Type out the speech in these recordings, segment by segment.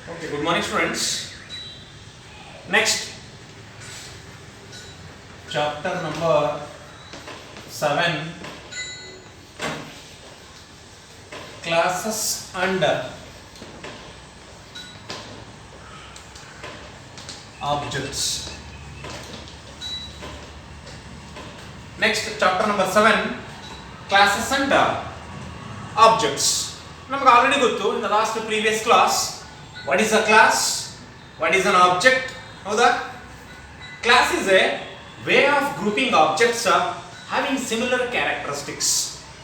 Okay, good morning students. Next, chapter number 7, classes and objects. Next, chapter number 7, classes and objects. ನಮಗೆ already ಗೊತ್ತು in the last previous class what is a class, what is an object. ಹೌದಾ? Class is a way of grouping objects having similar characteristics.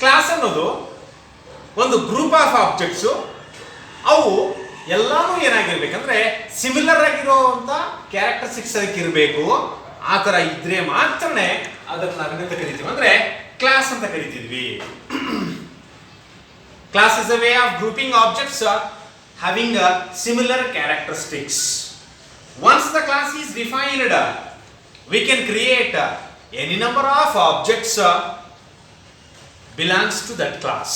Class ಅನ್ನೋದು ಒಂದು group of objects, ಅವು ಎಲ್ಲಾನು ಏನಾಗಿರ್ಬೇಕಂದ್ರೆ similar ಆಗಿರುವಂತ characteristics ಅದಕ್ಕೆ ಇರಬೇಕು. ಆ ತರ ಇದ್ರೆ ಮಾತ್ರನೇ ಅದನ್ನ ನಾವೇನಂತ ಕರಿತೀವಿ ಅಂದ್ರೆ ಕ್ಲಾಸ್ ಅಂತ ಕರಿತಿದ್ವಿ. Class is a way of grouping objects having similar characteristics. Once the class is defined, we can create any number of objects belongs to that class.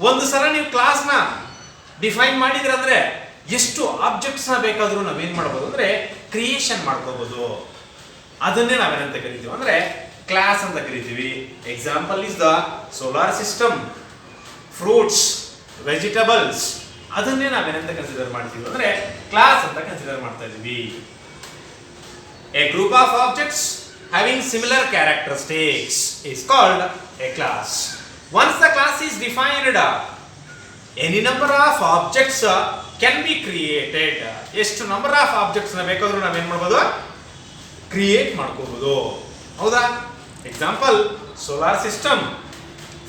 ಒಂದು ಸಲ ನೀವು ಕ್ಲಾಸ್ ನ ಡಿಫೈನ್ ಮಾಡಿದ್ರೆ ಅಂದ್ರೆ ಎಷ್ಟು ಆಬ್ಜೆಕ್ಟ್ಸ್ ನ ಬೇಕಾದ್ರೂ ನಾವೇನ್ ಮಾಡಬಹುದು ಅಂದ್ರೆ ಕ್ರಿಯೇಷನ್ ಮಾಡ್ಕೋಬಹುದು. ಅದನ್ನೇ ನಾವೇನಂತ ಕರಿತೀವಿ ಅಂದ್ರೆ ಕ್ಲಾಸ್ ಅಂತ ಕರಿತೀವಿ. Example is the solar system, fruits, vegetables. ಅದನ್ನೇ ನಾವೇನಂತ ಕನ್ಸಿಡರ್ ಮಾಡ್ತೀವಿ ಅಂದ್ರೆ ಕ್ಲಾಸ್ ಅಂತ ಕನ್ಸಿಡರ್ ಮಾಡ್ತಾ ಇದೀವಿ. A group of objects having similar characteristics is called a class. Once the class is defined, any number of objects can be created. ಎಷ್ಟು number of objects ನ ಬೇಕಾದ್ರೂ ನಾವೇನ್ ಮಾಡಬಹುದು, ಕ್ರಿಯೇಟ್ ಮಾಡ್ಕೋಬಹುದು. ಹೌದಾ? Example solar system,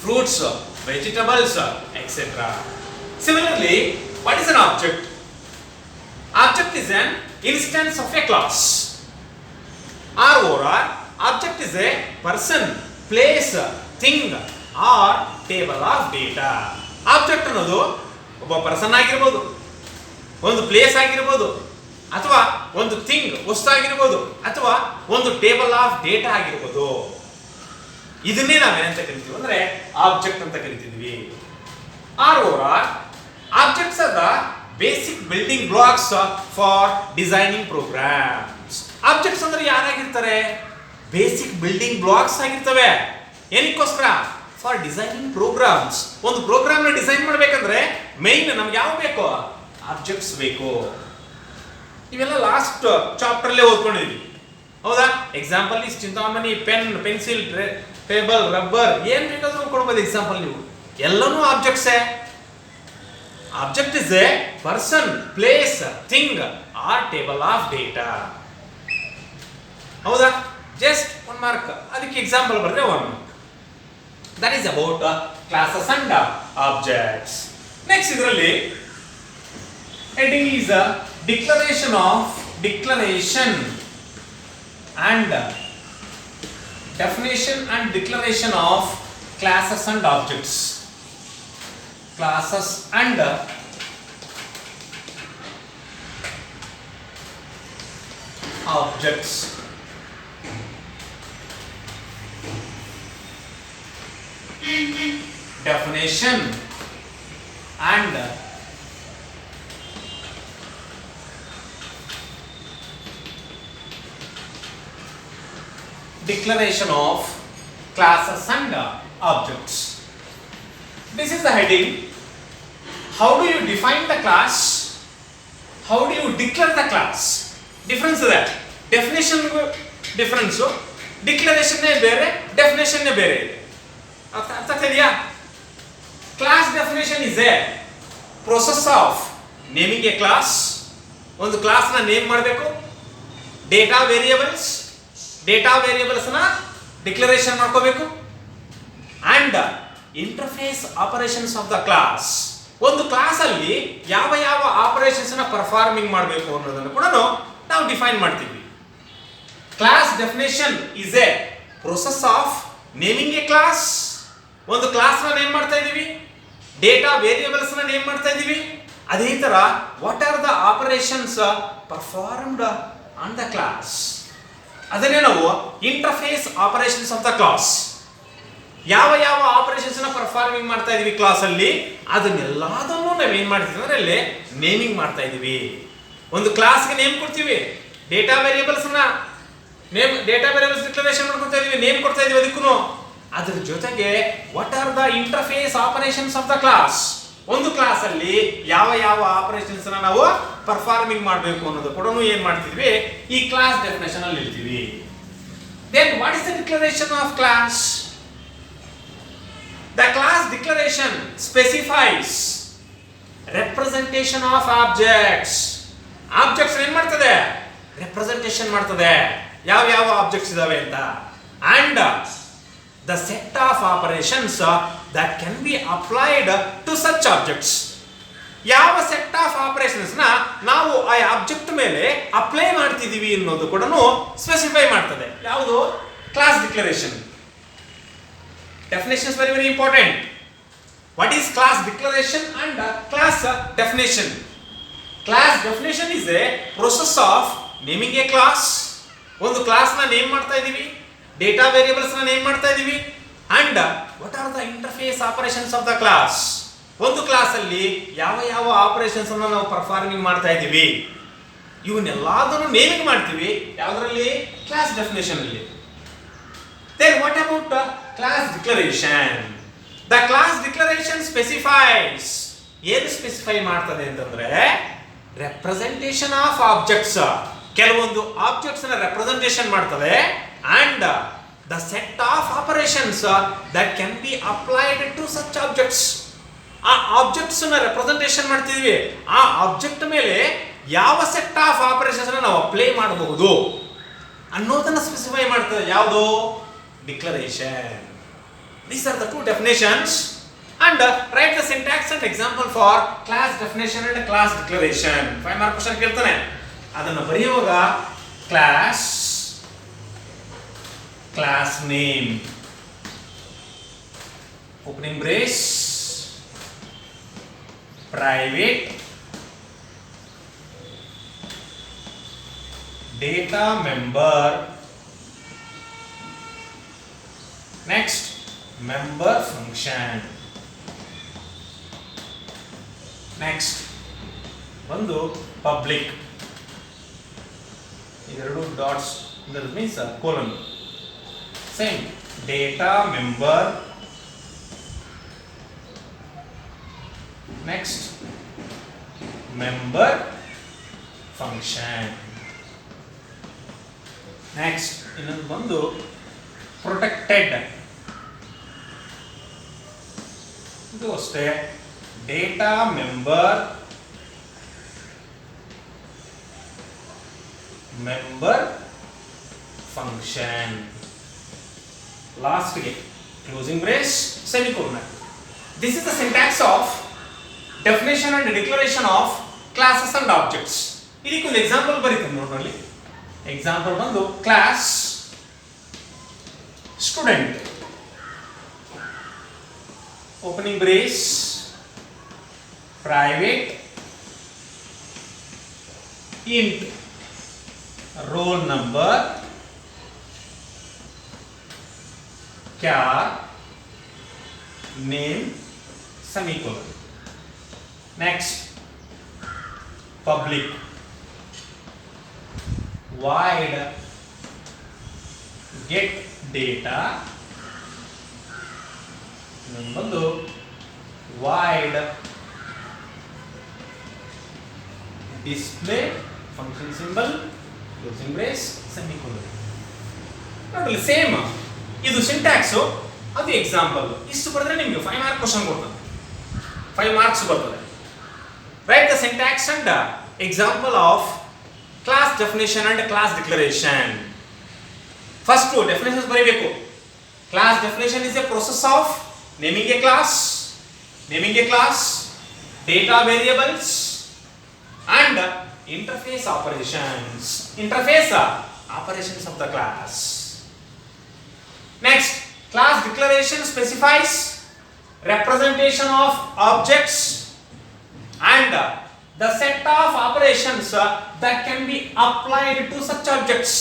fruits, vegetables, etc. Similarly, what is an object? Object is an instance of a class. Or object is a person, place, thing or table of data. Object ಅನ್ನೋದು ಒಬ್ಬ person ಆಗಿರಬಹುದು, ಒಂದು place ಆಗಿರಬಹುದು, ಅಥವಾ ಒಂದು thing ವಸ್ತು ಆಗಿರಬಹುದು, ಅಥವಾ ಒಂದು ಟೇಬಲ್ ಆಫ್ ಡೇಟಾ ಆಗಿರಬಹುದು. ಇದನ್ನೇ ನಾವೇನಂತ ಕರಿತೀವಿ ಅಂದ್ರೆ ಆಬ್ಜೆಕ್ಟ್ ಅಂತ ಕರಿತಿದ್ವಿ. Objects are the basic building blocks for designing programs. Objects ಅಂದ್ರೆ ಯಾರಾಗಿರ್ತಾರೆ? ಬೇಸಿಕ್ ಬಿಲ್ಡಿಂಗ್ ಬ್ಲಾಕ್ಸ್ ಆಗಿರ್ತವೆ. ಏನಕ್ಕೋಸ್ಕರ? For designing programs. ಒಂದು ಪ್ರೋಗ್ರಾಮ್ ನ ಡಿಸೈನ್ ಮಾಡ್ಬೇಕಂದ್ರೆ ಮೈನ್ ನಮ್ಗೆ ಯಾವ ಬೇಕು? ಆಬ್ಜೆಕ್ಟ್ಸ್ ಬೇಕು. ಇವೆಲ್ಲ ಲಾಸ್ಟ್ ಚಾಪ್ಟರ್ ಅಲ್ಲೇ ಓದ್ಕೊಂಡಿದ್ವಿ. ಹೌದಾ? Example is Chintamani, pen, pencil, table, rubber, ಏನ್ ಬೇಕಾದ್ರೂ ಕೊಡ್ಬೋದು ಎಕ್ಸಾಂಪಲ್. ನೀವು ಎಲ್ಲನೂ objects. Object is a person, place, thing or table of data. ಹೌದಾ? Just 1 mark. ಅದಕ್ಕೆ ಎಕ್ಸಾಂಪಲ್ ಬರೆದ್ರೆ 1 mark. That is about classes and objects. Next ಇದರಲ್ಲಿ heading is declaration and definition and declaration of classes and objects. Classes and objects. Definition and declaration of classes and objects. This is the heading. How do you define the class? How do you declare the class? Difference is that definition difference, declaration ne bere, definition ne bere. ಅರ್ಥ ಇದೆಯಾ? Class definition is A process of naming a class. ಒಂದು class ನ name ಮಾಡಬೇಕು. Data variables ನ declaration ಮಾಡ್ಕೋಬೇಕು. And interface operations of the class. ಒಂದು class ಅಲ್ಲಿ ಯಾವ ಯಾವ ಆಪರೇಷನ್ಸ್ ನ ಪರ್ಫಾರ್ಮಿಂಗ್ ಮಾಡಬೇಕು ಅನ್ನೋದನ್ನು ಕೂಡ ನಾವು ಡಿಫೈನ್ ಮಾಡ್ತೀವಿ. Class definition is a process of naming A class. ಒಂದು ಕ್ಲಾಸ್ ನ ನೇಮ್ ಮಾಡ್ತಾ ಇದೀವಿ, ಡೇಟಾ ವೇರಿಯೇಬಲ್ಸ್ ನ ನೇಮ್ ಮಾಡ್ತಾ ಇದೀವಿ. ಅದೇ ತರ what are the operations performed on the class. ಅದನ್ನೇ ನಾವು interface operations of the class. ಯಾವ ಯಾವ ಆಪರೇಷನ್ಸ್ ನ ಪರ್ಫಾರ್ಮಿಂಗ್ ಮಾಡ್ತಾ ಇದೀವಿ ಕ್ಲಾಸ್ ಅಲ್ಲಿ, ಅದನ್ನೆಲ್ಲದನ್ನು ನಾವೇನ್ ಮಾಡ್ತೀವಿ ಅಂದ್ರೆ ಅಲ್ಲಿ ನೇಮಿಂಗ್ ಮಾಡ್ತಾ ಇದೀವಿ. ಒಂದು ಕ್ಲಾಸ್ಗೆ ನೇಮ್ ಕೊಡ್ತೀವಿ, data variables data variables declaration ಮಾಡ್ಕೊತಾ ಇದೀವಿ, ನೇಮ್ ಕೊಡ್ತಾ ಇದೀವಿ ಅದಕ್ಕೂ. ಅದ್ರ ಜೊತೆಗೆ what are the interface operations of the class, ಒಂದು ಕ್ಲಾಸ್ ಅಲ್ಲಿ ಯಾವ ಯಾವ ಆಪರೇಷನ್ಸ್ ನಾವು ಪರ್ಫಾರ್ಮಿಂಗ್ ಮಾಡಬೇಕು ಅನ್ನೋದು ಕೂಡ ಏನ್ ಮಾಡ್ತಿದ್ವಿ, ಈ ಕ್ಲಾಸ್ ಡೆಫಿನೇಷನ್ ಅಲ್ಲಿ ಇರ್ತೀವಿ. Then what is the declaration of class? The class declaration specifies representation of objects. Objects ಏನ್ ಮಾಡ್ತದೆ? Representation ಮಾಡ್ತದೆ. ಯಾವ ಯಾವ objects ಇದಾವೆ ಅಂತ. And the set of operations that can be applied to such objects. ಯಾವ set of operations ನ ನಾವು ಆ ಆಬ್ಜೆಕ್ಟ್ ಮೇಲೆ ಅಪ್ಲೈ ಮಾಡ್ತಿದೀವಿ ಅನ್ನೋದು ಕೂಡ ಸ್ಪೆಸಿಫೈ ಮಾಡ್ತದೆ. ಯಾವುದು? Class declaration. Definition is very very important. What is class declaration and class definition? Class definition is a process of naming a class. ಒಂದು ಕ್ಲಾಸ್ ನ ನೇಮ್ ಮಾಡ್ತಾ ಇದೀವಿ, ಡೇಟಾ ವೇರಿಯೇಬಲ್ಸ್ ನ ನೇಮ್ ಮಾಡ್ತಾ ಇದೀವಿ, and what are the interface operations of the class. ಒಂದು class ಅಲ್ಲಿ ಯಾವ ಯಾವ ಆಪರೇಷನ್ಸ್ ಅನ್ನು ನಾವು ಪರ್ಫಾರ್ಮಿಂಗ್ ಮಾಡ್ತಾ ಇದೀವಿ ಇವನ್ನೆಲ್ಲದನ್ನು ನೇಮಿಂಗ್ ಮಾಡ್ತೀವಿ. ಯಾವುದರಲ್ಲಿ? ಕ್ಲಾಸ್ ಡೆಫಿನೇಷನ್ ಅಲ್ಲಿ. Then what about class declaration? The class declaration specifies, ಏನು ಸ್ಪೆಸಿಫೈ ಮಾಡ್ತದೆ ಅಂತಂದ್ರೆ ರೆಪ್ರೆಸೆಂಟೇಷನ್ ಆಫ್ ಆಬ್ಜೆಕ್ಟ್ಸ್, ಕೆಲವೊಂದು ಆಬ್ಜೆಕ್ಟ್ಸ್ ನ ರೆಪ್ರೆಸೆಂಟೇಷನ್ ಮಾಡ್ತದೆ, and the set of operations that can be applied to such objects. ಆ ಆಬ್ಜೆಕ್ಟ್ಸ್ ನ ರೆಪ್ರೆಸೆಂಟೇಷನ್ ಮಾಡ್ತಿದ್ವಿ, ಆ ಆಬ್ಜೆಕ್ಟ್ ಮೇಲೆ ಯಾವ ಸೆಟ್ ಆಫ್ ಆಪರೇಷನ್ಸ್ ನಾವು ಅಪ್ಲೈ ಮಾಡಬಹುದು ಅನ್ನೋದನ್ನ ಸ್ಪೆಸಿಫೈ ಮಾಡ್ತದೆ. ಯಾವುದು? Declaration. These are the two definitions, and write the syntax and example for class definition and class declaration. 5 mark question ಕೇಳ್ತಾನೆ, ಅದನ್ನು ಬರೆಯುವಾಗ class name, opening brace, private, data member, next member function, next ಒಂದು public, ಇದೆರಡು dots that means colon, same data member, next member function, next ಇನ್ನೊಂದು ಬಂದು protected, ಇದು ಅಷ್ಟೇ data member, member function, ಲಾಸ್ಟ್ಗೆ closing brace, semicolon. This is the syntax of definition and declaration of classes and objects. ಇದಕ್ಕೊಂದು example ಬರೀತೀನಿ ನೋಡ್ರಿ. Example ಬಂದು class student, opening brace, private, int roll number, char name, semicolon. Next public, void get data, ಒಂದು void display function symbol, closing brace, semicolon. ನೋಡಲಿ same ಇದು syntax, ಅದು example. ಇಷ್ಟು ಬರೆದ್ರೆ ನಿಮಗೆ 5 ಮಾರ್ಕ್ ಕ್ವಶನ್ ಕೊಡ್ತದೆ, 5 ಮಾರ್ಕ್ಸ್ ಬರ್ತದೆ. Write the syntax and example of class definition and class declaration. First definitions ಬರೀಬೇಕು. Class definition is a process of naming a class, data variables, and interface operations of the class. Next, class declaration specifies representation of objects and the set of operations that can be applied to such objects,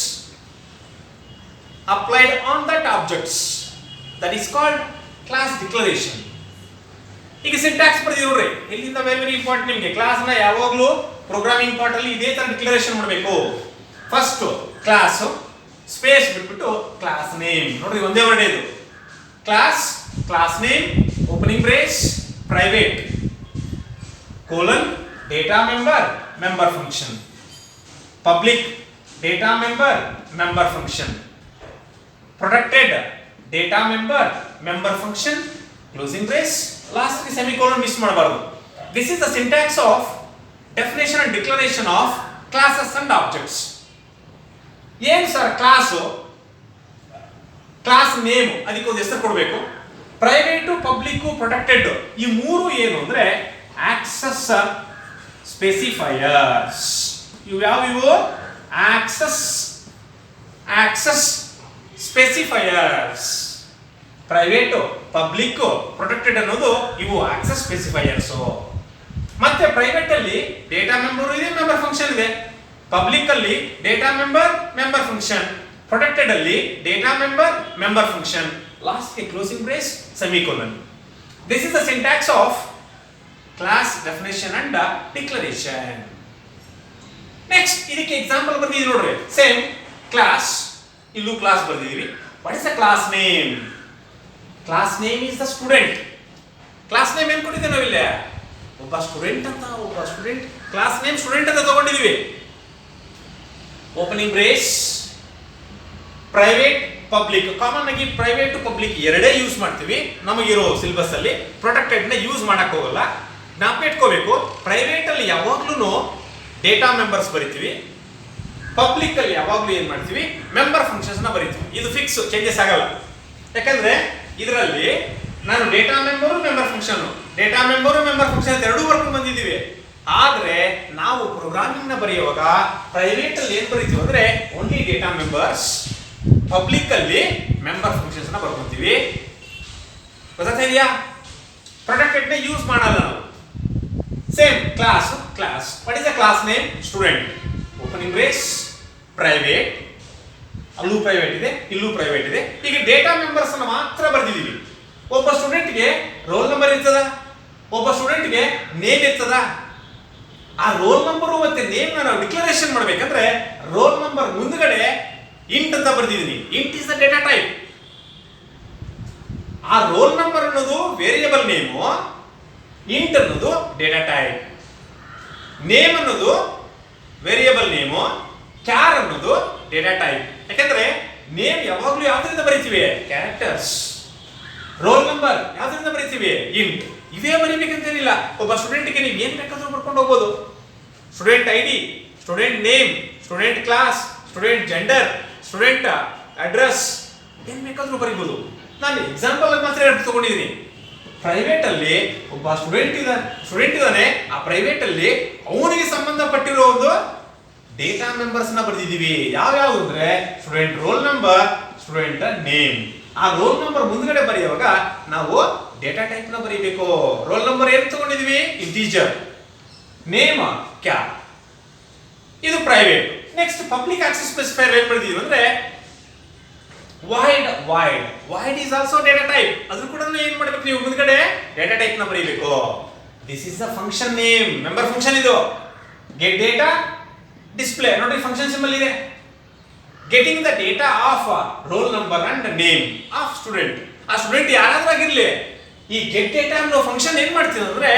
applied on that objects, that is called class declaration. ಈಗ syntax ಬರ್ದಿ ನೋಡ್ರಿ, ಇಲ್ಲಿಂದ very very important. ನಿಮಗೆ class ನ ಯಾವಾಗಲೂ programming part ಅಲ್ಲಿ ಇದೇ ತರ ಡಿಕ್ಲರೇಷನ್ ಮಾಡಬೇಕು. ಫಸ್ಟ್ ಕ್ಲಾಸ್ ಸ್ಪೇಸ್ ಬಿಟ್ಬಿಟ್ಟು ಕ್ಲಾಸ್ ನೇಮ್. ನೋಡ್ರಿ ಒಂದೇ ವರ್ಡ್ ಇದು. Class name opening brace private colon data member function public data member function protected data member function closing brace last semicolon miss ಮಾಡಬಾರದು. This is the syntax of definition and declaration of classes and objects. ಏನು sir class name ಅದಕ್ಕೆ ಒಂದು ಹೆಸರು ಕೊಡಬೇಕು. Private public protected ಈ ಮೂರು ಏನು ಅಂದ್ರೆ ಆಕ್ಸೆಸ್ ಸ್ಪೆಸಿಫೈಯರ್ಸ್. ಇವು ಯಾವಿವು? Access specifiers. Private public protected ಅನ್ನೋದು ಇವು ಆಕ್ಸೆಸ್ ಸ್ಪೆಸಿಫೈಯರ್ಸ್. ಮತ್ತೆ ಪ್ರೈವೇಟ್ ಅಲ್ಲಿ ಡೇಟಾ ಮೆಂಬರ್ ಇದೆ, ಮೆಂಬರ್ ಫಂಕ್ಷನ್ ಇದೆ. ಪಬ್ಲಿಕ್ ಅಲ್ಲಿ ಡೇಟಾ ಮೆಂಬರ್ ಫಂಕ್ಷನ್, ಪ್ರೊಟೆಕ್ಟೆಡ್ ಅಲ್ಲಿ ಡೇಟಾ ಮೆಂಬರ್ ಫಂಕ್ಷನ್, ಲಾಸ್ಟ್ ಗೆ closing brace semicolon. This is the syntax of class definition and declaration. Next ಇದಕ್ಕೆ ಎಕ್ಸಾಂಪಲ್ ಬರ್ತಿದೀವಿ ನೋಡ್ರಿ. ಸೇಮ್ ಕ್ಲಾಸ್, ಇಲ್ಲೂ ಕ್ಲಾಸ್ ಬರ್ದಿದೀವಿ. What is the class name? Class name is the student. Class name ಏನ್ ಕೊಟ್ಟಿದ್ದೀವಿ ನಾವಿಲ್ಲ? ಒಬ್ಬ ಸ್ಟೂಡೆಂಟ್ ಕ್ಲಾಸ್ ನೇಮ್ ಸ್ಟೂಡೆಂಟ್ ಅಂತ ತಗೊಂಡಿದೀವಿ. Opening brace private public. Common ಆಗಿ ಪ್ರೈವೇಟ್ ಪಬ್ಲಿಕ್ ಎರಡೇ ಯೂಸ್ ಮಾಡ್ತೀವಿ ನಮಗಿರೋ ಸಿಲೆಬಸ್ ಅಲ್ಲಿ. ಪ್ರೊಟೆಕ್ಟೆಡ್ ನ ಯೂಸ್ ಮಾಡಕ್ ಹೋಗಲ್ಲ. ಜ್ಞಾಪಕ ಇಟ್ಕೋಬೇಕು, ಪ್ರೈವೇಟ್ ಅಲ್ಲಿ ಯಾವಾಗ್ಲೂ ಡೇಟಾ ಮೆಂಬರ್ಸ್ ಬರಿತೀವಿ, ಪಬ್ಲಿಕ್ ಅಲ್ಲಿ ಯಾವಾಗ್ಲೂ ಏನ್ ಮಾಡ್ತೀವಿ ಮೆಂಬರ್ ಫಂಕ್ಷನ್ಸ್ ನ ಬರಿತೀವಿ. ಇದು ಫಿಕ್ಸ್, ಚೇಂಜಸ್ ಆಗಲ್ಲ. ಯಾಕಂದ್ರೆ ಇದರಲ್ಲಿ ನಾನು ಡೇಟಾ ಮೆಂಬರ್ ಫಂಕ್ಷನ್ ಎರಡೂ ವರ್ಕ್ ಬಂದಿದ್ದೀವಿ. ಆದ್ರೆ ನಾವು ಪ್ರೋಗ್ರಾಮಿಂಗ್ ನ ಬರೆಯುವಾಗ ಪ್ರೈವೇಟ್ ಅಲ್ಲಿ ಏನ್ ಬರಿತೀವಿ ಅಂದ್ರೆ ಓನ್ಲಿ ಡೇಟಾ ಮೆಂಬರ್ಸ್, ಪಬ್ಲಿಕ್ ಅಲ್ಲಿ ಮೆಂಬರ್ ಫಂಕ್ಷನ್ಸ್ ನ ಬರ್ಕೊಂತೀವಿ. ಗೊತ್ತಾ ಇದೆಯಾ? ಪ್ರೊಟೆಕ್ಟೆಡ್ ನ ಯೂಸ್ ಮಾಡಲ್ಲ ನಾವು. Same class what is the class name? Student. Opening brace private, ಅಲ್ಲೂ ಪ್ರೈವೇಟ್ ಇದೆ, ಇಲ್ಲೂ ಪ್ರೈವೇಟ್ ಇದೆ. ಈಗ ಡೇಟಾ ಮೆಂಬರ್ಸ್ ಅನ್ನು ಮಾತ್ರ ಬರೆದಿದ್ದೀವಿ. ಒಬ್ಬ ಸ್ಟೂಡೆಂಟ್ಗೆ ರೋಲ್ ನಂಬರ್ ಇರ್ತದ, ಒಬ್ಬ ಸ್ಟೂಡೆಂಟ್ಗೆ ನೇಮ್ ಇರ್ತದ. ಆ ರೋಲ್ ನಂಬರ್ ಮತ್ತೆ ನೇಮ್ ನಾವು ಡಿಕ್ಲರೇಷನ್ ಮಾಡ್ಬೇಕಂದ್ರೆ ರೋಲ್ ನಂಬರ್ ಮುಂದ್ಗಡೆ ಇಂಟ್ ಅಂತ ಬರ್ದಿದ್ದೀನಿ. Int is the data type. ಆ ರೋಲ್ ನಂಬರ್ ಅನ್ನೋದು ವೇರಿಯಬಲ್ ನೇಮು, ಇಂಟ್ ಅನ್ನೋದು ಡೇಟಾ ಟೈಪ್. ನೇಮ್ ಅನ್ನೋದು ವೇರಿಯಬಲ್ ನೇಮು, ಕ್ಯಾರ್ ಅನ್ನೋದು ಡೇಟಾ ಟೈಪ್. ಯಾಕಂದ್ರೆ ನೇಮ್ ಯಾವಾಗ್ಲೂ ಯಾವ್ದ್ರಿಂದ ಬರೀತೀವಿ? ಕ್ಯಾರೆಕ್ಟರ್ಸ್. ರೋಲ್ ನಂಬರ್ ಯಾವ್ದ್ರಿಂದ ಬರೀತೀವಿ? ಇಂಟ್. ಇವೇ ಬರೀಬೇಕಂತೇನಿಲ್ಲ. ಒಬ್ಬ ಸ್ಟೂಡೆಂಟ್ಗೆ ನೀವು ಏನ್ ಬೇಕಾದ್ರೂ ಬರ್ಕೊಂಡು ಹೋಗ್ಬೋದು. Student ID, student name, student class, student gender, student address, ಏನ್ ಬೇಕಾದ್ರೂ ಬರೀಬಹುದು. ನಾನು ಎಕ್ಸಾಂಪಲ್ ಮಾತ್ರ ತಗೊಂಡಿದ್ದೀನಿ. ಪ್ರೈವೇಟ್ ಅಲ್ಲಿ ಒಬ್ಬ ಸ್ಟೂಡೆಂಟ್ ಇದ್ದಾನೆ. ಆ ಪ್ರೈವೇಟ್ ಅಲ್ಲಿ ಅವನಿಗೆ ಸಂಬಂಧಪಟ್ಟಿರೋ ಒಂದು ಡೇಟಾ ಮೆಂಬರ್ಸ್ ನ ಬರೆದಿದ್ದೀವಿ. ಯಾವ್ಯಾವ್ದು ಅಂದ್ರೆ student roll number, student name. ಆ ರೋಲ್ ನಂಬರ್ ಮುಂದ್ಗಡೆ ಬರೆಯುವಾಗ ನಾವು ಡೇಟಾ ಟೈಪ್ ನ ಬರೀಬೇಕು. ರೋಲ್ ನಂಬರ್ ಏನು ತಗೊಂಡಿದೀವಿ? ಇಂಟೀಜರ್. Name char. ಇದು private. Next public access specifier ಏನ್ ಬರೆದಿದ್ದೀವಿ ಅಂದ್ರೆ void is also data type. ಅದ್ರ ಕೂಡ ಏನ್ ಮಾಡ್ಬೇಕು ನೀವು? ಮುಂದ್ಗಡೆ ಡೇಟಾ ಟೈಪ್ ನ ಬರೀಬೇಕು. This is the function name, member function. ಇದು ಗೆಟ್ ಡೇಟಾ ಡಿಸ್ಪ್ಲೇ. ನೋಡಿ ಫಂಕ್ಷನ್ ಸಿಂಬಲ್ ಇದೆ. Getting the data of roll number and name of student. ಆ ಸ್ಟೂಡೆಂಟ್ ಯಾರಾದ್ರೂ ಆಗಿರ್ಲಿ, ಈ ಗೆಟ್ ಡೇಟಾ ಅನ್ನೋ ಫಂಕ್ಷನ್ ಏನ್ ಮಾಡ್ತೀವಿ ಅಂದ್ರೆ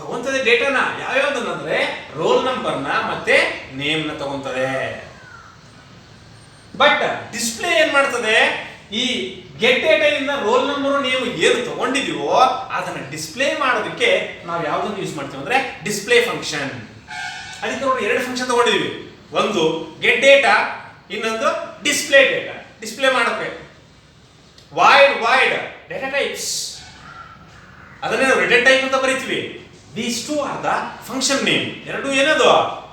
ತಗೊಂತದೆ ಡೇಟಾನ. ಯಾವ್ಯಾವ್ದನ್ನಂದ್ರೆ ರೋಲ್ ನಂಬರ್ ನ ಮತ್ತೆ ನೇಮ್ ನ ತಗೊಂತದೆ. ಬಟ್ ಡಿಸ್ಪ್ಲೇ ಏನ್ ಮಾಡ್ತದೆ? ಈ ಗೆಟ್ ಡೇಟಾ ಇಂದ ರೋಲ್ ನಂಬರ್ ನೇಮ್ ಏನು ತಗೊಂಡಿದೀವೋ ಅದನ್ನ ಡಿಸ್ಪ್ಲೇ ಮಾಡೋದಕ್ಕೆ ನಾವು ಯಾವ್ದನ್ನು ಯೂಸ್ ಮಾಡ್ತೀವಿ ಅಂದ್ರೆ ಡಿಸ್ಪ್ಲೇ ಫಂಕ್ಷನ್. ಅದಕ್ಕೆ ನೋಡಿ ಎರಡು ಫಂಕ್ಷನ್ ತಗೊಂಡಿದೀವಿ. ಒಂದು ಗೆಟ್ ಡೇಟಾ, ಇನ್ನೊಂದು ಡಿಸ್ಪ್ಲೇ ಡೇಟಾ. ಡಿಸ್ಪ್ಲೇ ಮಾಡೋಕೆ ವಾಯ್ಡ್ ಡೇಟಾ ಟೈಪ್ಸ್, ಅದನ್ನೇ ನಾವು ರಿಟರ್ನ್ ಟೈಪ್ ಅಂತ ಬರೀತೀವಿ. These two are the function name. ಎರಡು ಏನದು?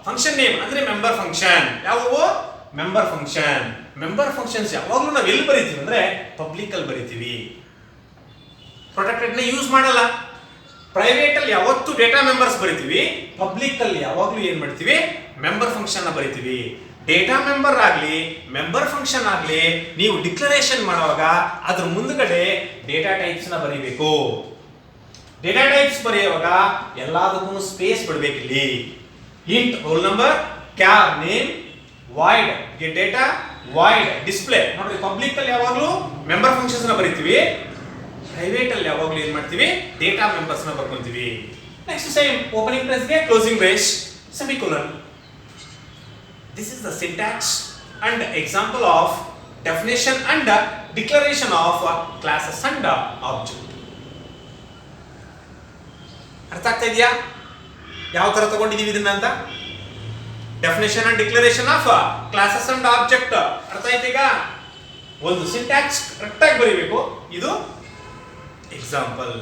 ಫಂಕ್ಷನ್ ನೇಮ್ ಅಂದ್ರೆ ಮೆಂಬರ್ ಫಂಕ್ಷನ್. ಯಾವುವು? Member function. ಮೆಂಬರ್ ಫಂಕ್ಷನ್ಸ್ ಯಾವಾಗಲೂ ನಾವು ಎಲ್ಲಿ ಬರೀತೀವಿ ಅಂದ್ರೆ ಪಬ್ಲಿಕ್ ಅಲ್ಲಿ ಬರೀತೀವಿ. ಪ್ರೊಟೆಕ್ಟೆಡ್ ನ ಯೂಸ್ ಮಾಡಲ್ಲ. ಪ್ರೈವೇಟ್ ಅಲ್ಲಿ ಯಾವತ್ತು ಡೇಟಾ ಮೆಂಬರ್ಸ್ ಬರೀತೀವಿ, ಪಬ್ಲಿಕ್ ಅಲ್ಲಿ ಯಾವಾಗಲೂ ಏನ್ ಮಾಡ್ತೀವಿ? ಮೆಂಬರ್ ಫಂಕ್ಷನ್ ನ ಬರೀತೀವಿ. ಡೇಟಾ ಮೆಂಬರ್ ಆಗಲಿ ಮೆಂಬರ್ ಫಂಕ್ಷನ್ ಆಗಲಿ ನೀವು ಡಿಕ್ಲರೇಷನ್ ಮಾಡುವಾಗ ಅದ್ರ ಮುಂದ್ಗಡೆ ಡೇಟಾ ಟೈಪ್ಸ್ ನ ಬರೀಬೇಕು. ಡೇಟಾ ಟೈಪ್ಸ್ ಬರೆಯುವಾಗ ಎಲ್ಲದಕ್ಕೂ ಸ್ಪೇಸ್ ಬಿಡಬೇಕು. ಇಲ್ಲಿ int roll number, char name, void get data, void display. ನೋಡ್ರಿ ಪಬ್ಲಿಕ್ ಅಲ್ಲಿ ಯಾವಾಗಲೂ ಮೆಂಬರ್ ಫಂಕ್ಷನ್ಸ್ ನ ಬರೀತೀವಿ, ಪ್ರೈವೇಟ್ ಅಲ್ಲಿ ಯಾವಾಗಲೂ ಏನ್ ಮಾಡ್ತೀವಿ ಡೇಟಾ ಮೆಂಬರ್ಸ್ ನ ಬರ್ಕೊಂತೀವಿ. ನೆಕ್ಸ್ಟ್ ಸೇಮ್ ಓಪನಿಂಗ್ ಬ್ರೇಸ್ ಗೆ closing brace semicolon. This is the syntax and example of definition and declaration of classes and object. ಅರ್ಥ ಆಗ್ತಾ ಇದೆಯಾ ಯಾವ ತರ ತಗೊಂಡಿದೀವಿ ಇದನ್ನ ಅಂತ? Definition and declaration of classes and object. ಅರ್ಥ ಆಯ್ತು ಈಗ? ಒಂದು ಸಿಂಟ್ಯಾಕ್ಸ್ ಕರೆಕ್ಟ್ ಆಗಿ ಬರೀಬೇಕು, ಇದು ಎಕ್ಸಾಂಪಲ್.